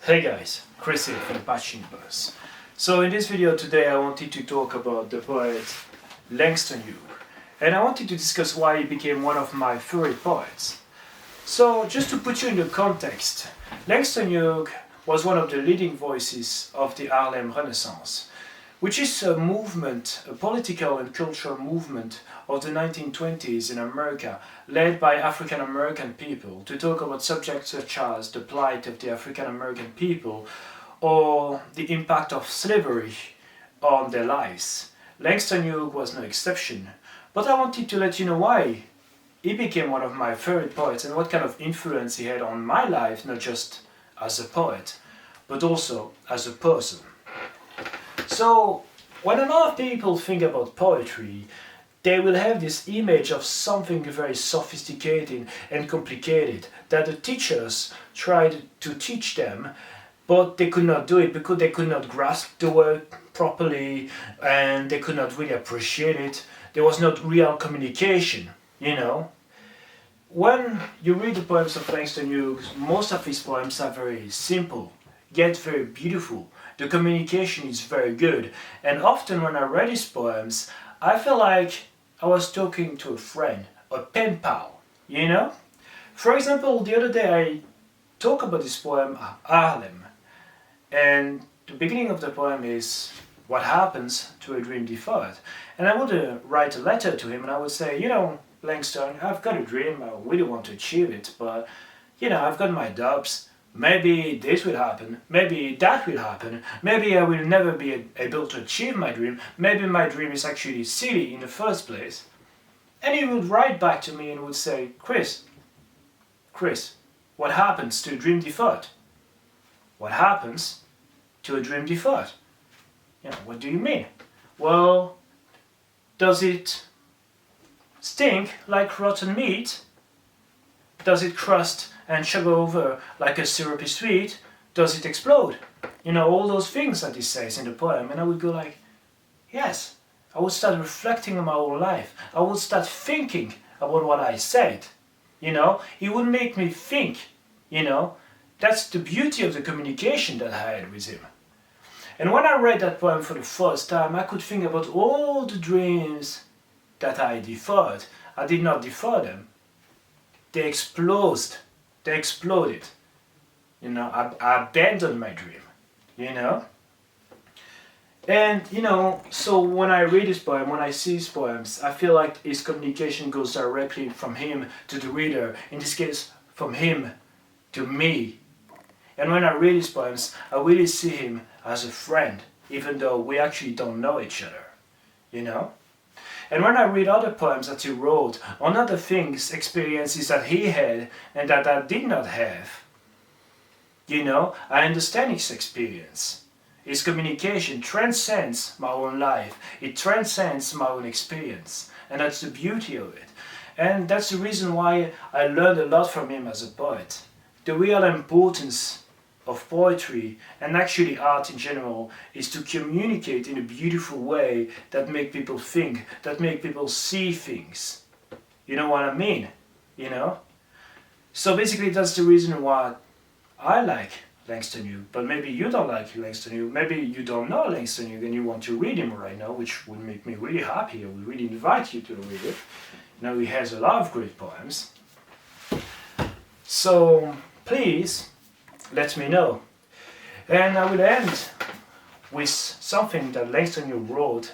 Hey guys, Chris here from Patching Bus. So in this video today I wanted to talk about the poet Langston Hughes, and I wanted to discuss why he became one of my favorite poets. So just to put you in the context, Langston Hughes was one of the leading voices of the Harlem Renaissance, which is a movement, a political and cultural movement of the 1920s in America, led by African American people to talk about subjects such as the plight of the African American people or the impact of slavery on their lives. Langston Hughes was no exception, but I wanted to let you know why he became one of my favorite poets and what kind of influence he had on my life, not just as a poet, but also as a person. So, when a lot of people think about poetry, they will have this image of something very sophisticated and complicated that the teachers tried to teach them, but they could not do it because they could not grasp the word properly and they could not really appreciate it. There was not real communication, you know. When you read the poems of Langston Hughes, most of his poems are very simple, yet very beautiful. The communication is very good, and often when I read his poems, I felt like I was talking to a friend, a pen pal, you know? For example, the other day I talk about this poem, Harlem, and the beginning of the poem is what happens to a dream deferred. And I would write a letter to him and I would say, you know, Langston, I've got a dream, I really want to achieve it, but, you know, I've got my doubts. Maybe this will happen, maybe that will happen, maybe I will never be able to achieve my dream, maybe my dream is actually silly in the first place. And he would write back to me and would say, Chris, what happens to a dream deferred? What happens to a dream deferred? You know, what do you mean? Well, does it stink like rotten meat? Does it crust and sugar over like a syrupy sweet? Does it explode? You know, all those things that he says in the poem. And I would go like, yes. I would start reflecting on my own life. I would start thinking about what I said. You know, it would make me think, you know. That's the beauty of the communication that I had with him. And when I read that poem for the first time, I could think about all the dreams that I deferred. I did not defer them. They exploded. They exploded. You know, I abandoned my dream. You know? And, you know, so when I read his poem, when I see his poems, I feel like his communication goes directly from him to the reader. In this case, from him to me. And when I read his poems, I really see him as a friend, even though we actually don't know each other. You know? And when I read other poems that he wrote on other things, experiences that he had and that I did not have, you know, I understand his experience. His communication transcends my own life. It transcends my own experience. And that's the beauty of it. And that's the reason why I learned a lot from him as a poet. The real importance of poetry and actually art in general is to communicate in a beautiful way that make people think, that make people see things. You know what I mean? You know? So basically that's the reason why I like Langston Hughes, but maybe you don't like Langston Hughes, maybe you don't know Langston Hughes and you want to read him right now, which would make me really happy. I would really invite you to read it. You know, he has a lot of great poems. So please, let me know. And I will end with something that Langston Hughes wrote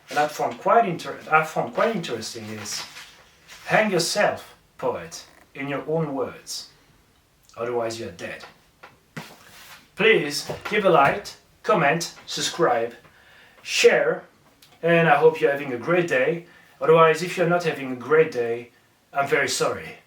and I found quite interesting is, hang yourself, poet, in your own words, otherwise you're dead. Please give a like, comment, subscribe, share, and I hope you're having a great day. Otherwise, if you're not having a great day, I'm very sorry.